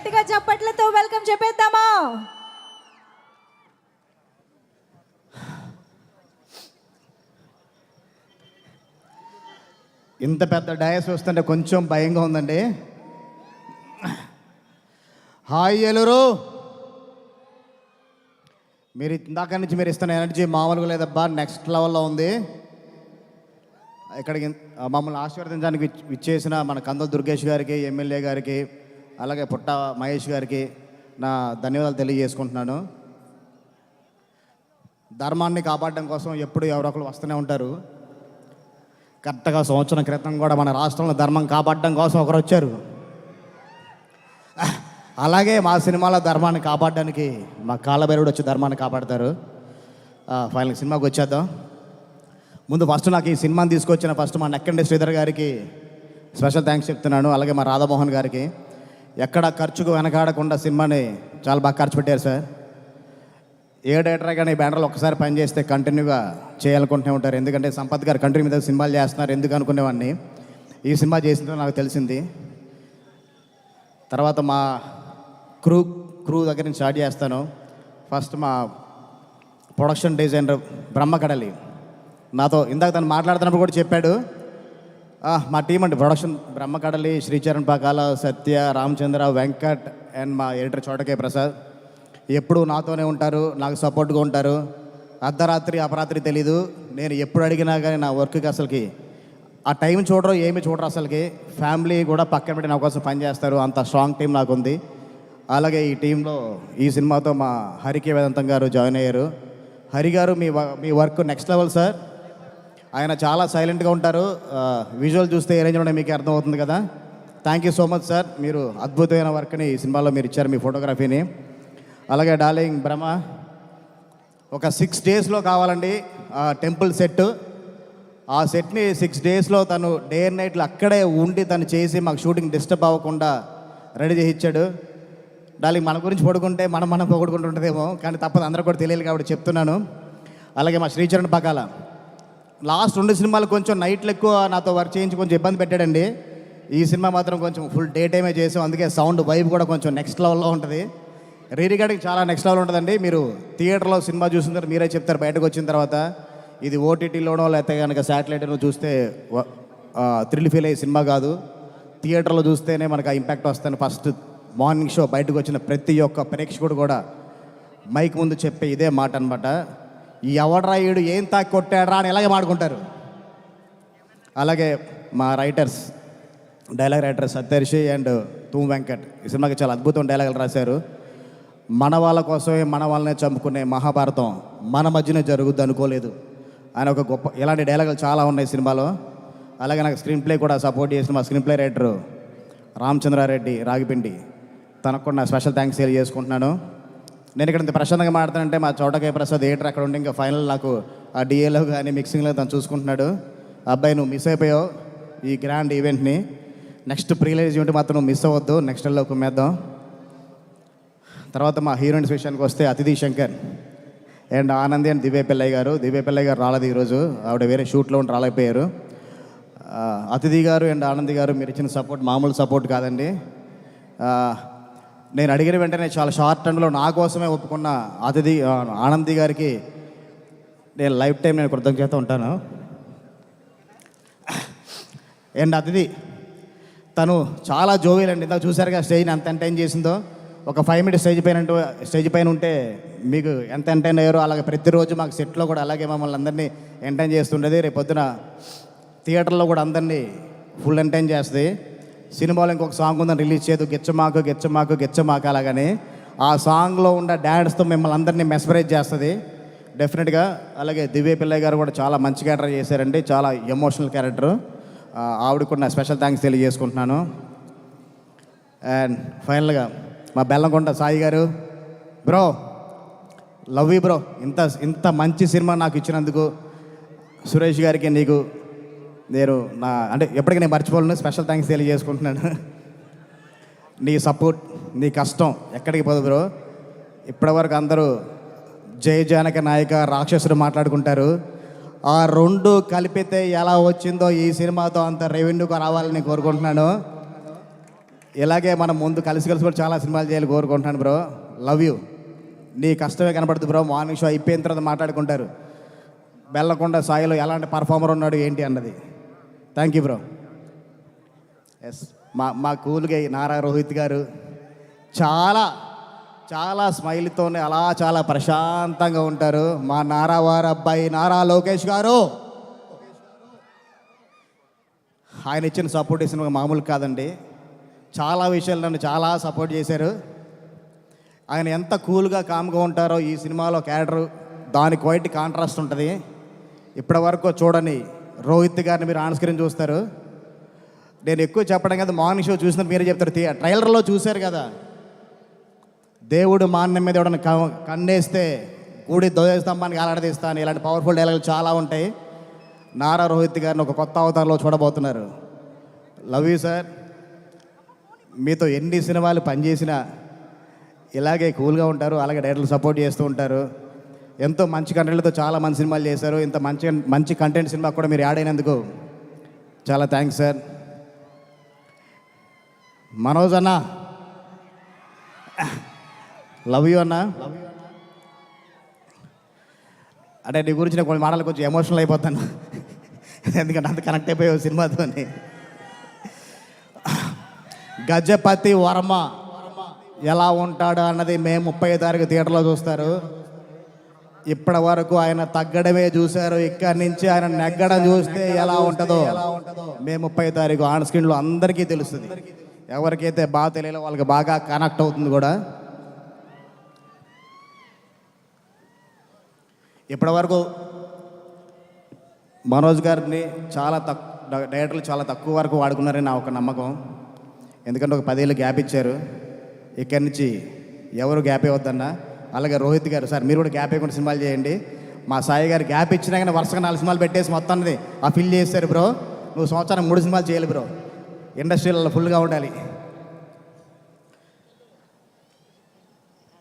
గట్టిగా చప్పట్లతో వెల్కమ్ చెప్పేద్దామా? ఇంత పెద్ద డయాస్ వస్తుంటే కొంచెం భయంగా ఉందండి. హాయ్ ఏలూరు, మీరు ఇందాక నుంచి మీరు ఇస్తున్న ఎనర్జీ మామూలుగా లేదబ్బా, నెక్స్ట్ లెవెల్లో ఉంది. ఇక్కడికి మమ్మల్ని ఆశీర్వదించడానికి విచ్చేసిన మన కందుల దుర్గేష్ గారికి, ఎమ్మెల్యే గారికి, అలాగే పుట్ట మహేష్ గారికి నా ధన్యవాదాలు తెలియజేసుకుంటున్నాను. ధర్మాన్ని కాపాడడం కోసం ఎప్పుడు ఎవరొకరు వస్తూనే ఉంటారు. కరెక్ట్గా సంవత్సరం క్రితం కూడా మన రాష్ట్రంలో ధర్మం కాపాడడం కోసం ఒకరు వచ్చారు. అలాగే మా సినిమాలో ధర్మాన్ని కాపాడడానికి మా కాళ్ళభైరవుడు వచ్చి ధర్మాన్ని కాపాడతారు. ఫైనల్ సినిమాకి వచ్చేద్దాం. ముందు ఫస్ట్ నాకు ఈ సినిమాని తీసుకొచ్చిన మా నెక్కండి శ్రీధర్ గారికి స్పెషల్ థ్యాంక్స్ చెప్తున్నాను. అలాగే మా రాధామోహన్ గారికి. ఎక్కడ ఖర్చుకు వెనకాడకుండా సినిమాని చాలా బాగా ఖర్చు పెట్టారు సార్. ఏ డైరెక్టర్ కానీ బ్యానర్లో ఒక్కసారి పని చేస్తే కంటిన్యూగా చేయాలనుకుంటూనే ఉంటారు. ఎందుకంటే సంపత్ గారు కంటిన్యూ మీద సినిమాలు చేస్తున్నారు ఎందుకు అనుకునేవాడిని. ఈ సినిమా చేసిందో నాకు తెలిసింది. తర్వాత మా క్రూ దగ్గర నుంచి స్టార్ట్ చేస్తాను. ఫస్ట్ మా ప్రొడక్షన్ డిజైనర్ బ్రహ్మకడలి నాతో ఇందాక తను మాట్లాడుతున్నప్పుడు కూడా చెప్పాడు. మా టీం అండి production Brahmakadali, Sricharan Pakala, Satya, Ramachandra, Venkat and మా ఎడిటర్ చోటకే ప్రసాద్ ఎప్పుడు నాతోనే ఉంటారు, నాకు సపోర్ట్గా ఉంటారు. అర్ధరాత్రి అపరాత్రి తెలీదు. నేను ఎప్పుడు అడిగినా కానీ నా వర్క్కి అసలుకి ఆ టైం చూడరు, ఏమి చూడరు. అసలుకి ఫ్యామిలీ కూడా పక్కన పెట్టి నా కోసం పనిచేస్తారు. అంత స్ట్రాంగ్ టీం నాకు ఉంది. అలాగే ఈ టీంలో ఈ సినిమాతో మా హరికి వేదాంతం గారు జాయిన్ అయ్యారు. హరి గారు మీ వర్క్ నెక్స్ట్ లెవెల్ సార్. ఆయన చాలా సైలెంట్గా ఉంటారు. విజువల్ చూస్తే ఏ రేంజ్లో మీకు అర్థమవుతుంది కదా. Thank you so much sir. మీరు అద్భుతమైన వర్క్ని ఈ సినిమాలో మీరు ఇచ్చారు, మీ ఫోటోగ్రఫీని. అలాగే డార్లింగ్ బ్రహ్మ ఒక 6 డేస్లో కావాలండి టెంపుల్ సెట్. ఆ సెట్ని 6 డేస్లో తను డే అండ్ నైట్లు అక్కడే ఉండి తను చేసి మాకు షూటింగ్ డిస్టర్బ్ అవ్వకుండా రెడీ చేసి ఇచ్చాడు. డార్లింగ్ మన గురించి పడుకుంటే మనం పొగుడుకుంటుంటుందేమో, కానీ తప్పదు, అందరూ కూడా తెలియదు కాబట్టి చెప్తున్నాను. అలాగే మా శ్రీచరణ్ పకాల లాస్ట్ 2 సినిమాలు కొంచెం నైట్లు ఎక్కువ నాతో వర్క్ చేయించి కొంచెం ఇబ్బంది పెట్టాడండి. ఈ సినిమా మాత్రం కొంచెం ఫుల్ డే టైమే చేసాం. అందుకే సౌండ్ వైబ్ కూడా కొంచెం నెక్స్ట్ లెవెల్లో ఉంటుంది. రికార్డింగ్ చాలా నెక్స్ట్ లెవెల్ ఉంటుందండి. మీరు థియేటర్లో సినిమా చూసిన మీరే చెప్తారు బయటకు వచ్చిన తర్వాత. ఇది ఓటీటీలోనో లేకపోతే కనుక శాటిలైట్లో చూస్తే థ్రిల్ ఫీల్ అయ్యే సినిమా కాదు. థియేటర్లో చూస్తేనే మనకు ఆ ఇంపాక్ట్ వస్తుంది. ఫస్ట్ మార్నింగ్ షో బయటకు వచ్చిన ప్రతి ఒక్క ప్రేక్షకుడు కూడా మైక్ ముందు చెప్పే ఇదే మాట అనమాట. ఎవడ్రా ఈడు ఏం తాకి కొట్టాడ్రా అని ఇలాగే మాడుకుంటారు. అలాగే మా writers, dialogue writer సత్యర్షి and తూమ్ Venkat ఈ సినిమాకి చాలా అద్భుతం డైలాగులు రాశారు. మన వాళ్ళ కోసమే మన వాళ్ళనే చంపుకునే మహాభారతం మన మధ్యనే జరుగుద్ది అనుకోలేదు ఆయన ఒక గొప్ప ఇలాంటి డైలాగులు చాలా ఉన్నాయి సినిమాలో. అలాగే నాకు స్క్రీన్ ప్లే కూడా సపోర్ట్ చేసిన మా స్క్రీన్ ప్లే రైటరు రామచంద్రారెడ్డి రాగిపిండి, తనకు కూడా నా స్పెషల్ థ్యాంక్స్ చేసుకుంటున్నాను. నేను ఇక్కడ ఇంత ప్రశాంతంగా మాట్లాడుతానంటే మా చోటకే ప్రసాద్ ఎడిటర్ అక్కడ ఉండి ఇంకా ఫైనల్ నాకు ఆ డిఏలో కానీ మిక్సింగ్లో తను చూసుకుంటున్నాడు. అబ్బాయి నువ్వు మిస్ అయిపోయావు ఈ గ్రాండ్ ఈవెంట్ని. నెక్స్ట్ ప్రీలైజ్ ఈవెంట్ మాత్రం నువ్వు మిస్ అవ్వద్దు, నెక్స్ట్ లో కుమ్మేద్దాం. తర్వాత మా హీరోయిన్స్ విషయానికి వస్తే అతిథి శంకర్ అండ్ ఆనంది అండ్ దివ్య పిల్లయ్య గారు రాలేదు ఈరోజు, ఆవిడ వేరే షూట్లో ఉండి రాలేకపోయారు. అతిథి గారు అండ్ ఆనంది గారు మీరు ఇచ్చిన సపోర్ట్ మామూలు సపోర్ట్ కాదండి. నేను అడిగిన వెంటనే చాలా షార్ట్ టైంలో నా కోసమే ఒప్పుకున్న ఆనంది గారికి నేను లైఫ్ టైం నేను కృతజ్ఞత ఉంటాను. అండ్ అతిథి తను చాలా జోవియలండి. ఇందాక చూసారుగా స్టేజ్ని ఎంత ఎంటైన్ చేసిందో. ఒక 5 మినిట్స్ స్టేజ్ పైన ఉంటే మీకు ఎంత ఎంటైన్ అయ్యారో అలాగే ప్రతిరోజు మాకు సెట్లో కూడా అలాగే మమ్మల్ని అందరినీ ఎంటైన్ చేస్తుండేది. రేపు పొద్దున థియేటర్లో కూడా అందరినీ ఫుల్ ఎంటైన్ చేస్తుంది. సినిమాలో ఇంకొక సాంగ్ ఉందని రిలీజ్ చేయదు, గెచ్చమాకు అలాగని. ఆ సాంగ్లో ఉన్న డ్యాన్స్తో మిమ్మల్ని అందరినీ మెస్మరైజ్ చేస్తుంది డెఫినెట్గా. అలాగే దివ్య పిల్లయ్య గారు కూడా చాలా మంచి క్యారెక్టర్ చేశారండి, చాలా ఎమోషనల్ క్యారెక్టరు. ఆవిడకు కూడా నా స్పెషల్ థ్యాంక్స్ తెలియజేసుకుంటున్నాను. అండ్ ఫైనల్గా మా బెల్లంకొండ సాయి గారు, బ్రో లవ్ యూ బ్రో. ఇంత మంచి సినిమా నాకు ఇచ్చినందుకు సురేష్ గారికి నీకు నేను అంటే ఎప్పటికీ నేను మర్చిపోలేను, స్పెషల్ థ్యాంక్స్ తెలియజేసుకుంటున్నాను. నీ సపోర్ట్, నీ కష్టం ఎక్కడికి పోదు బ్రో. ఇప్పటివరకు అందరూ జయ జానక నాయక రాక్షసుడు మాట్లాడుకుంటారు. ఆ 2 కలిపితే ఎలా వచ్చిందో ఈ సినిమాతో అంత రెవెన్యూగా రావాలని కోరుకుంటున్నాను. ఇలాగే మనం ముందు కలిసి కూడా చాలా సినిమాలు చేయాలి కోరుకుంటున్నాను బ్రో. Love you. నీ కష్టమే కనపడుతుంది బ్రో. మార్నింగ్ షో అయిపోయిన తర్వాత మాట్లాడుకుంటారు బెల్లకొండ సాయిలో ఎలాంటి పర్ఫార్మర్ ఉన్నాడు ఏంటి అన్నది. Thank you bro. ఎస్, మా కూల్గా నారా రోహిత్ గారు చాలా చాలా స్మైల్తోనే అలా చాలా ప్రశాంతంగా ఉంటారు. మా నారా వారి అబ్బాయి నారా లోకేష్ గారు, ఆయన ఇచ్చిన సపోర్ట్ ఇచ్చిన మామూలు కాదండి. చాలా విషయాలు నన్ను చాలా సపోర్ట్ చేశారు. ఆయన ఎంత కూల్గా కామ్గా ఉంటారో ఈ సినిమాలో క్యారెక్టర్ దానికి వైట్ కాంట్రాస్ట్ ఉంటుంది. ఇప్పటి వరకు చూడని రోహిత్ గారిని మీరు ఆన్ స్క్రీన్ చూస్తారు. నేను ఎక్కువ చెప్పడం కదా, మార్నింగ్ షో చూసినట్టు మీరే చెప్తారు. ట్రైలర్లో చూశారు కదా, దేవుడు మాన్యం మీద ఎవడన్నా కన్నేస్తే గుడి ధ్వజస్తంభానికి ఆలాడదీస్తాను, ఇలాంటి పవర్ఫుల్ డైలాగులు చాలా ఉంటాయి. నారా రోహిత్ గారిని ఒక కొత్త అవతారంలో చూడబోతున్నారు. Love you sir. మీతో ఎన్ని సినిమాలు పనిచేసినా ఇలాగే కూల్గా ఉంటారు, అలాగే డైరెక్టర్లు సపోర్ట్ చేస్తూ ఉంటారు. ఎంతో మంచి కంటెంట్లతో చాలా మంచి సినిమాలు చేశారు. ఇంత మంచి మంచి కంటెంట్ సినిమా కూడా మీరు యాడ్ అయినందుకు చాలా థ్యాంక్స్ సార్. మనోజ్ అన్న, లవ్ యూ అన్న. అంటే నీ గురించి నేను కొన్ని మాటలు కొంచెం ఎమోషనల్ అయిపోతాను, ఎందుకంటే అంత కనెక్ట్ అయిపోయావు సినిమాతో. గజపతి వర్మ ఎలా ఉంటాడు అన్నది మే 30 తారీఖు థియేటర్లో చూస్తారు. ఇప్పటి వరకు ఆయన తగ్గడమే చూశారు, ఇక్కడి నుంచి ఆయన నెగ్గడం చూస్తే ఎలా ఉంటుందో మే 30 తారీఖు ఆన్ స్క్రీన్లో అందరికీ తెలుస్తుంది. ఎవరికైతే బాగా తెలియలో వాళ్ళకి బాగా కనెక్ట్ అవుతుంది కూడా. ఇప్పటి వరకు మనోజ్ గారిని చాలా డైరెక్టర్లు చాలా తక్కువ వరకు వాడుకున్నారని నా ఒక నమ్మకం. ఎందుకంటే ఒక 10 ఏళ్ళు గ్యాప్ ఇచ్చారు. ఇక్కడి నుంచి ఎవరు గ్యాప్ ఇవ్వద్దన్నా. అలాగే రోహిత్ గారు, సార్ మీరు కూడా గ్యాప్ ఇవ్వకుండా సినిమాలు చేయండి. మా సాయి గారు గ్యాప్ ఇచ్చినా కానీ వరుసగా 4 సినిమాలు పెట్టేసి మొత్తాన్ని ఆ ఫిల్ చేస్తారు బ్రో. నువ్వు సంవత్సరానికి 3 సినిమాలు చేయాలి బ్రో, ఇండస్ట్రీలో ఫుల్గా ఉండాలి.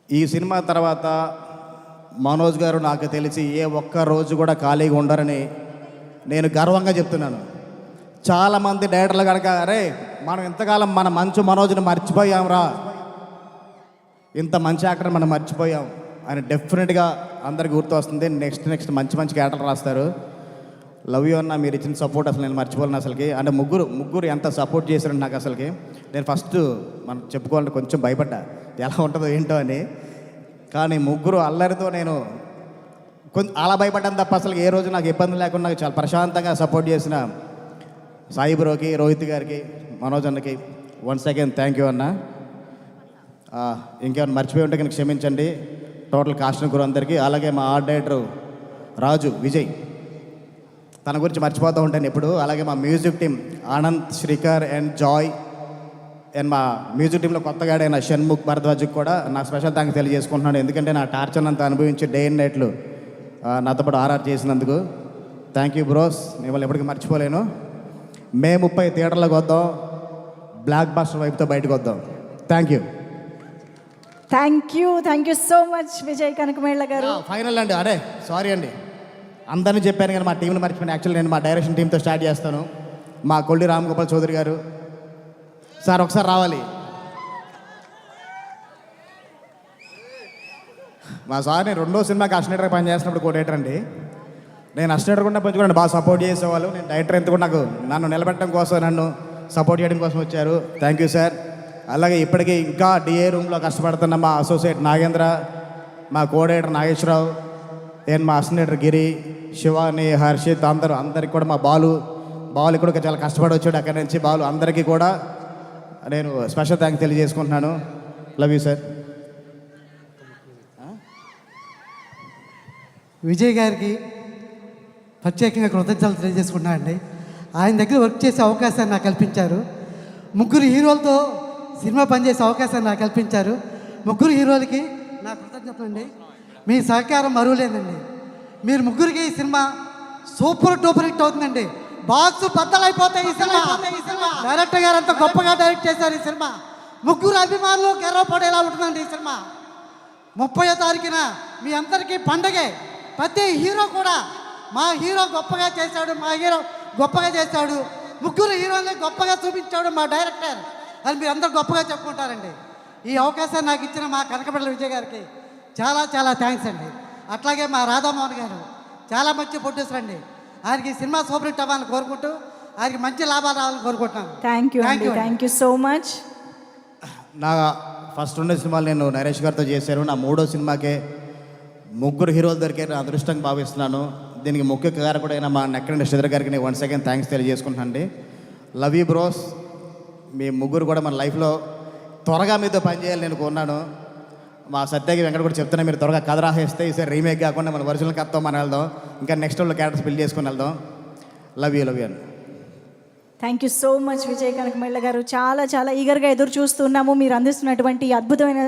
ఈ సినిమా తర్వాత మనోజ్ గారు నాకు తెలిసి ఏ ఒక్క రోజు కూడా ఖాళీగా ఉండరని నేను గర్వంగా చెప్తున్నాను. చాలామంది డైరెక్టర్లు కనుక, అరే మనం ఇంతకాలం మన మంచు మనోజ్ని మర్చిపోయాంరా, ఇంత మంచి యాక్టర్ మనం మర్చిపోయాం అని డెఫినెట్గా అందరికి గుర్తు వస్తుంది. నెక్స్ట్ మంచి మంచి క్యారెక్టర్ రాస్తారు. లవ్ యూ అన్న, మీరు ఇచ్చిన సపోర్ట్ అసలు నేను మర్చిపోలేను అసలుకి. అంటే ముగ్గురు ఎంత సపోర్ట్ చేశారంటే నాకు అసలుకి. నేను ఫస్ట్ మనం చెప్పుకోవాలంటే కొంచెం భయపడ్డా ఎలా ఉంటుందో ఏంటో అని. కానీ ముగ్గురు అల్లరితో నేను కొంచెం అలా భయపడ్డాను తప్ప అసలు ఏ రోజు నాకు ఇబ్బంది లేకుండా నాకు చాలా ప్రశాంతంగా సపోర్ట్ చేసిన సాయి బ్రోకి, రోహిత్ గారికి, మనోజ్ అన్నకి వన్స్ అగైన్ థ్యాంక్ యూ అన్న. ఇంకేమైనా మర్చిపోయి ఉంటే కనుక క్షమించండి. టోటల్ కాస్ట్ గురు అందరికీ. అలాగే మా ఆర్ట్ డైరెక్టరు రాజు విజయ్, తన గురించి మర్చిపోతూ ఉంటాను ఎప్పుడు. అలాగే మా music team Anand, Srikar and Joy, and మా మ్యూజిక్ టీంలో కొత్తగా అయిన షణ్ముఖ్ భరద్వాజ్కి కూడా నా స్పెషల్ థ్యాంక్స్ తెలియజేసుకుంటున్నాను. ఎందుకంటే నా టార్చర్ అంతా అనుభవించి డే అండ్ నైట్లు నాతో పాటు ఆర్ఆర్ చేసినందుకు థ్యాంక్ యూ బ్రోస్. మిమ్మల్ని ఎప్పటికీ మర్చిపోలేను. మే 30 థియేటర్లోకి వద్దాం, బ్లాక్ బాస్టర్ వైపుతో బయటకు వద్దాం. Thank you so much Vijay Kanakamedala garu. Final అండి, అరే సారీ అండి, అందరినీ చెప్పాను కానీ మా టీంని మర్చిపోయాను. యాక్చువల్లీ నేను మా డైరెక్షన్ టీంతో స్టార్ట్ చేస్తాను. మా కొల్లి రామగోపాల్ చౌదరి గారు సార్ ఒకసారి రావాలి. మా సార్ నేను 2వ సినిమాకి అసిస్టెంట్గా పనిచేస్తున్నప్పుడు కోడేటర్ అండి. నేను అసిస్టెంట్ కూడా పెంచుకున్నాను, బాగా సపోర్ట్ చేసేవాళ్ళు. నేను డైరెక్టర్ ఎంత కూడా నన్ను నిలబెట్టడం కోసం, నన్ను సపోర్ట్ చేయడం కోసం వచ్చారు. Thank you sir. అలాగే ఇప్పటికీ ఇంకా డిఏ రూమ్లో కష్టపడుతున్న మా అసోసియేట్ నాగేంద్ర, మా కోడేటర్ నాగేశ్వరరావు, అండ్ మా అసిస్టెంట్ గిరి, శివాని, హర్షిత్, అందరికి కూడా మా బాలు కూడా చాలా కష్టపడి వచ్చాడు అక్కడి నుంచి. బాలు అందరికీ కూడా నేను స్పెషల్ థ్యాంక్స్ తెలియజేసుకుంటున్నాను. Love you sir. విజయ్ గారికి ప్రత్యేకంగా కృతజ్ఞతలు తెలియజేసుకుంటున్నాను అండి. ఆయన దగ్గర వర్క్ చేసే అవకాశాన్ని నాకు కల్పించారు. 3 హీరోలతో సినిమా పనిచేసే అవకాశాన్ని నాకు కల్పించారు. 3 హీరోలకి నా కృతజ్ఞతలు అండి. మీ సహకారం మరువలేదండి. మీరు 3కి ఈ సినిమా సూపర్ డూపర్ హిట్ అవుతుందండి. బాక్స్ బద్దలైపోతాయి ఈ సినిమా. డైరెక్టర్ గారు అంత గొప్పగా డైరెక్ట్ చేశారు ఈ సినిమా. 3 అభిమానులు గర్వపడేలా ఉంటుందండి ఈ సినిమా. 30వ తారీఖున మీ అందరికీ పండగే. ప్రతి హీరో కూడా మా హీరో గొప్పగా చేశాడు, మా హీరో గొప్పగా చేశాడు, 3 హీరోల్ని గొప్పగా చూపించాడు మా డైరెక్టర్. అని మీరు అందరూ గొప్పగా చెప్పుకుంటారండి. ఈ అవకాశాన్ని నాకు ఇచ్చిన మా కనకబిడ్డల విజయ్ గారికి చాలా చాలా థ్యాంక్స్ అండి. అట్లాగే మా రాధామోహన్ గారు చాలా మంచి ప్రొడ్యూసర్ అండి. ఆయనకి ఈ సినిమా సూపర్ హిట్ అవ్వాలని కోరుకుంటూ ఆయనకి మంచి లాభాలు రావాలని కోరుకుంటున్నాను. థ్యాంక్ యూ అండి, థ్యాంక్ యూ సో మచ్. నా ఫస్ట్ 2 సినిమాలు నేను నరేష్ గారితో చేశాను. నా 3వ సినిమాకే 3 హీరోలు దొరికే నా అదృష్టంగా భావిస్తున్నాను. దీనికి ముఖ్య కారకుడైన మా నెక్కడి శ్రీధర్ గారికి నేను వన్స్ అగైన్ థ్యాంక్స్ తెలియజేసుకుంటున్నాను అండి. Love you bros. మీ ముగ్గురు కూడా మన లైఫ్లో త్వరగా మీతో పనిచేయాలి నేను కోరున్నాను. మా సత్యకి వెంకట కూడా చెప్తున్నా, మీరు త్వరగా కథ రాసేస్తే ఈసారి రీమేక్ కాకుండా మన ఒరిజినల్ కథతో మనం వెళ్దాం. ఇంకా నెక్స్ట్ వాళ్ళు క్యారెక్టర్స్ బిల్డ్ చేసుకొని వెళ్దాం. లవ్ యూ అండి. Thank you so much Vijay Kanakamedala garu. చాలా చాలా ఈగర్గా ఎదురు చూస్తున్నాము మీరు అందిస్తున్నటువంటి అద్భుతమైన